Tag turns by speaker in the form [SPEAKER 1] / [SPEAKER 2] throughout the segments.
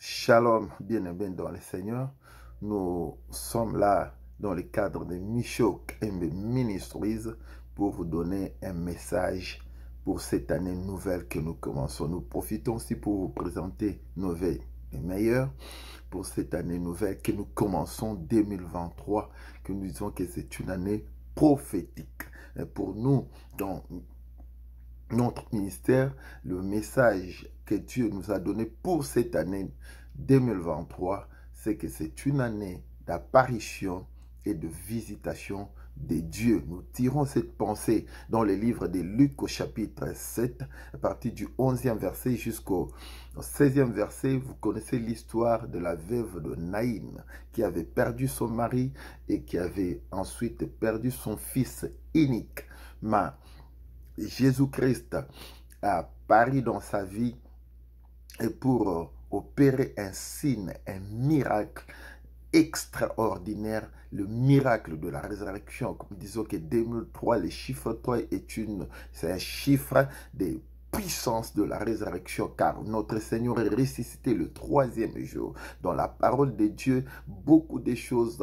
[SPEAKER 1] Shalom, bien-aimés dans le Seigneur. Nous sommes là dans le cadre de Mishok Ministries pour vous donner un message pour cette année nouvelle que nous commençons. Nous profitons aussi pour vous présenter nos vœux les meilleurs pour cette année nouvelle que nous commençons 2023, que nous disons que c'est une année prophétique. Et pour nous, dans notre ministère, le message que Dieu nous a donné pour cette année 2023, c'est que c'est une année d'apparition et de visitation de Dieu. Nous tirons cette pensée dans le livre de Luc au chapitre 7, à partir du 11e verset jusqu'au 16e verset. Vous connaissez l'histoire de la veuve de Naïm qui avait perdu son mari et qui avait ensuite perdu son fils unique. Mais Jésus-Christ a apparu dans sa vie et pour opérer un signe, un miracle extraordinaire, le miracle de la résurrection. Comme disons que 2003, le chiffre 3 c'est un chiffre de puissance de la résurrection, car notre Seigneur est ressuscité le 3e jour. Dans la parole de Dieu, beaucoup de choses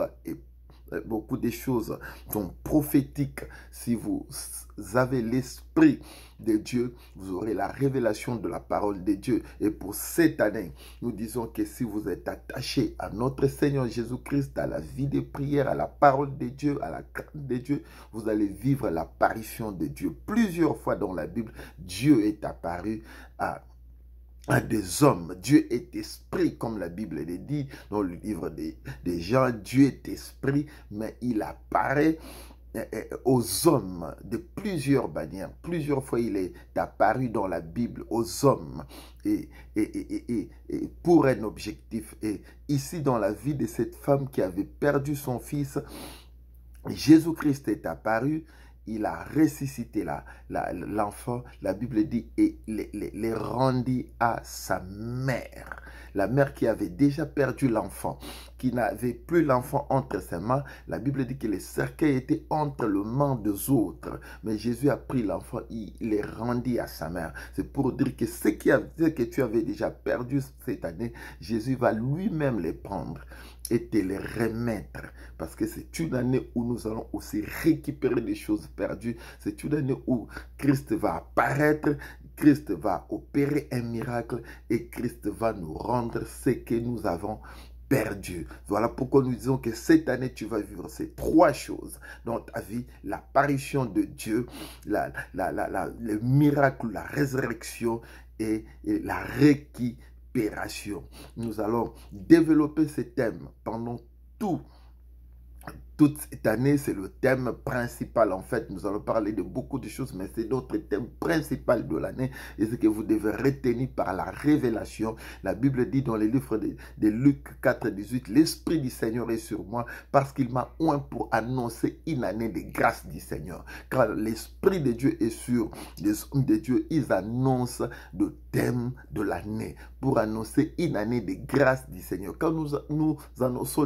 [SPEAKER 1] sont prophétiques. Si vous avez l'esprit de Dieu, vous aurez la révélation de la parole de Dieu. Et pour cette année, nous disons que si vous êtes attaché à notre Seigneur Jésus-Christ, à la vie de prière, à la parole de Dieu, à la crainte de Dieu, vous allez vivre l'apparition de Dieu. Plusieurs fois dans la Bible, Dieu est apparu à des hommes. Dieu est esprit, comme la Bible le dit dans le livre des Jean. Dieu est esprit, mais il apparaît aux hommes de plusieurs manières. Plusieurs fois, il est apparu dans la Bible aux hommes et pour un objectif. Et ici, dans la vie de cette femme qui avait perdu son fils, Jésus-Christ est apparu. Il a ressuscité l'enfant, la Bible dit, et les rendit à sa mère. La mère qui avait déjà perdu l'enfant, qui n'avait plus l'enfant entre ses mains. La Bible dit que les cercueils étaient entre les mains des autres. Mais Jésus a pris l'enfant, il les rendit à sa mère. C'est pour dire que ce que tu avais déjà perdu cette année, Jésus va lui-même les prendre et te les remettre. Parce que c'est une année où nous allons aussi récupérer des choses perdues. C'est une année où Christ va apparaître, Christ va opérer un miracle et Christ va nous rendre ce que nous avons perdu. Voilà pourquoi nous disons que cette année, tu vas vivre ces trois choses dans ta vie: l'apparition de Dieu, le miracle, la résurrection et la récupération. Nous allons développer ces thèmes pendant toute cette année. C'est le thème principal. En fait, nous allons parler de beaucoup de choses, mais c'est notre thème principal de l'année. Et ce que vous devez retenir par la révélation. La Bible dit dans le livre de Luc 4, 18, « L'Esprit du Seigneur est sur moi parce qu'il m'a oint pour annoncer une année de grâce du Seigneur. » Quand l'Esprit de Dieu est sur les hommes de Dieu, ils annoncent le thème de l'année pour annoncer une année de grâce du Seigneur. Quand nous annonçons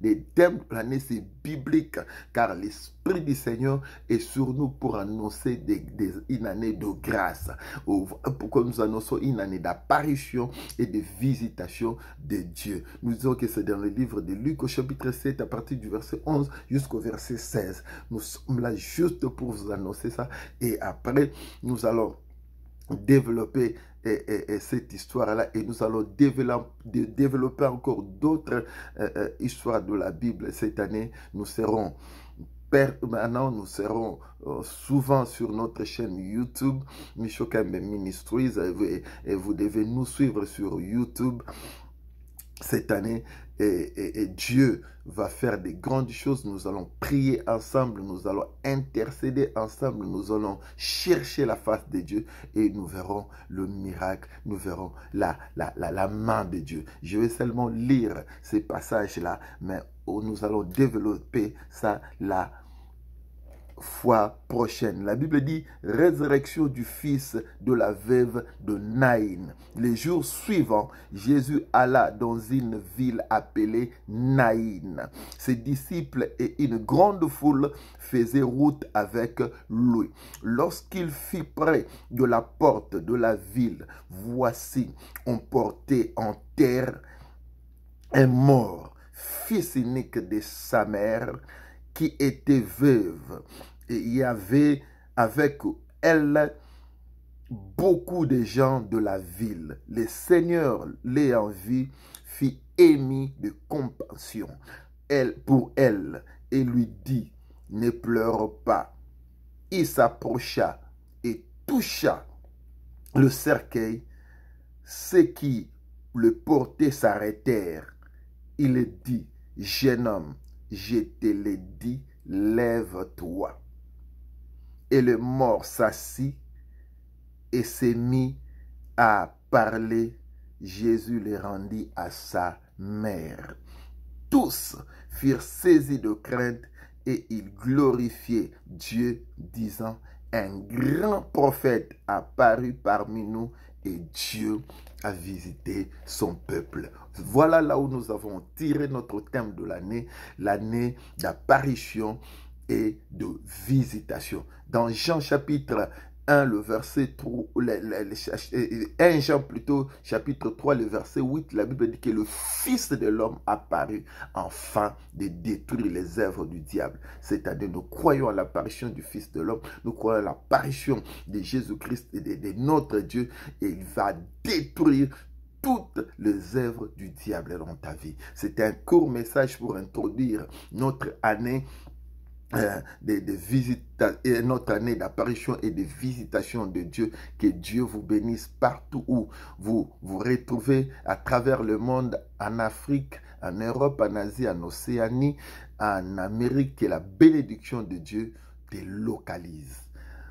[SPEAKER 1] des thèmes de l'année, c'est biblique, car l'Esprit du Seigneur est sur nous pour annoncer une année de grâce. Pourquoi nous annonçons une année d'apparition et de visitation de Dieu. Nous disons que c'est dans le livre de Luc au chapitre 7 à partir du verset 11 jusqu'au verset 16. Nous sommes là juste pour vous annoncer ça et après nous allons développer cette histoire-là et nous allons développer encore d'autres histoires de la Bible. Cette année, nous serons souvent sur notre chaîne YouTube, Mishok Ministries, et vous devez nous suivre sur YouTube cette année. Et Dieu va faire des grandes choses. Nous allons prier ensemble, nous allons intercéder ensemble, nous allons chercher la face de Dieu et nous verrons le miracle, nous verrons la main de Dieu. Je vais seulement lire ces passages-là, mais nous allons développer ça là fois prochaine. La Bible dit résurrection du fils de la veuve de Naïn. Les jours suivants, Jésus alla dans une ville appelée Naïn. Ses disciples et une grande foule faisaient route avec lui. Lorsqu'il fut près de la porte de la ville, voici, on portait en terre un mort, fils unique de sa mère, qui était veuve. Et il y avait avec elle beaucoup de gens de la ville. Le Seigneur, l'ayant vue, fit émis de compassion pour elle et lui dit, ne pleure pas. Il s'approcha et toucha le cercueil. Ceux qui le portaient s'arrêtèrent. Il dit, jeune homme, je te le dis, lève-toi. Et le mort s'assit et s'est mis à parler. Jésus le rendit à sa mère. Tous furent saisis de crainte et ils glorifiaient Dieu, disant, un grand prophète apparut parmi nous et Dieu a visité son peuple. Voilà là où nous avons tiré notre thème de l'année, l'année d'apparition et de visitation. Dans Jean chapitre 1, le verset 3, 1 Jean plutôt, chapitre 3, le verset 8, la Bible dit que le Fils de l'homme apparut afin de détruire les œuvres du diable. C'est-à-dire, nous croyons à l'apparition du Fils de l'homme, nous croyons à l'apparition de Jésus-Christ et de notre Dieu, et il va détruire toutes les œuvres du diable dans ta vie. C'était un court message pour introduire notre année notre année d'apparition et de visitation de Dieu. Que Dieu vous bénisse partout où vous vous retrouvez à travers le monde, en Afrique, en Europe, en Asie, en Océanie, en Amérique. Que la bénédiction de Dieu te localise.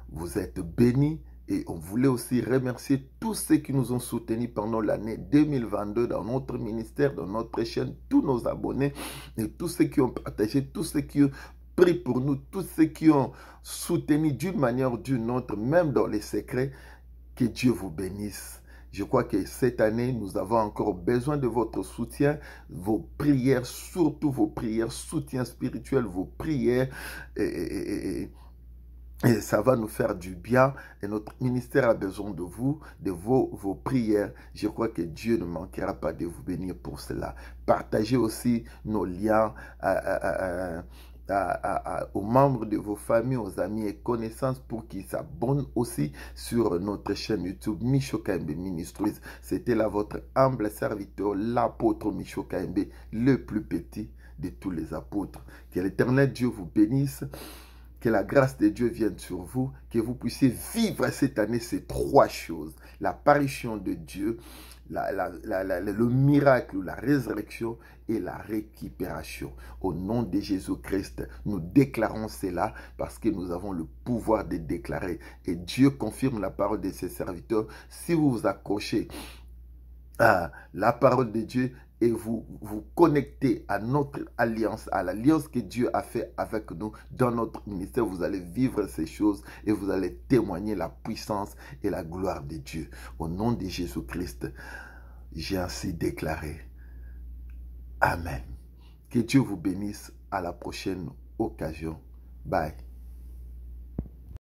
[SPEAKER 1] Vous êtes bénis. Et on voulait aussi remercier tous ceux qui nous ont soutenus pendant l'année 2022 dans notre ministère, dans notre chaîne, tous nos abonnés et tous ceux qui ont partagé, tous ceux qui ont pris pour nous, tous ceux qui ont soutenu d'une manière ou d'une autre, même dans les secrets. Que Dieu vous bénisse. Je crois que cette année, nous avons encore besoin de votre soutien, vos prières, surtout vos prières, soutien spirituel, vos prières et ça va nous faire du bien. Et notre ministère a besoin de vous, de vos prières. Je crois que Dieu ne manquera pas de vous bénir pour cela. Partagez aussi nos liens aux membres de vos familles, aux amis et connaissances pour qu'ils s'abonnent aussi sur notre chaîne YouTube Micho KMB Ministries. C'était là votre humble serviteur, l'apôtre Micho KMB, le plus petit de tous les apôtres. Que l'Éternel Dieu vous bénisse. Que la grâce de Dieu vienne sur vous, que vous puissiez vivre cette année ces trois choses. L'apparition de Dieu, le miracle, la résurrection et la récupération. Au nom de Jésus-Christ, nous déclarons cela parce que nous avons le pouvoir de déclarer. Et Dieu confirme la parole de ses serviteurs. Si vous vous accrochez à la parole de Dieu, et vous vous connectez à notre alliance, à l'alliance que Dieu a fait avec nous dans notre ministère, vous allez vivre ces choses et vous allez témoigner la puissance et la gloire de Dieu. Au nom de Jésus-Christ, j'ai ainsi déclaré. Amen. Que Dieu vous bénisse. À la prochaine occasion. Bye.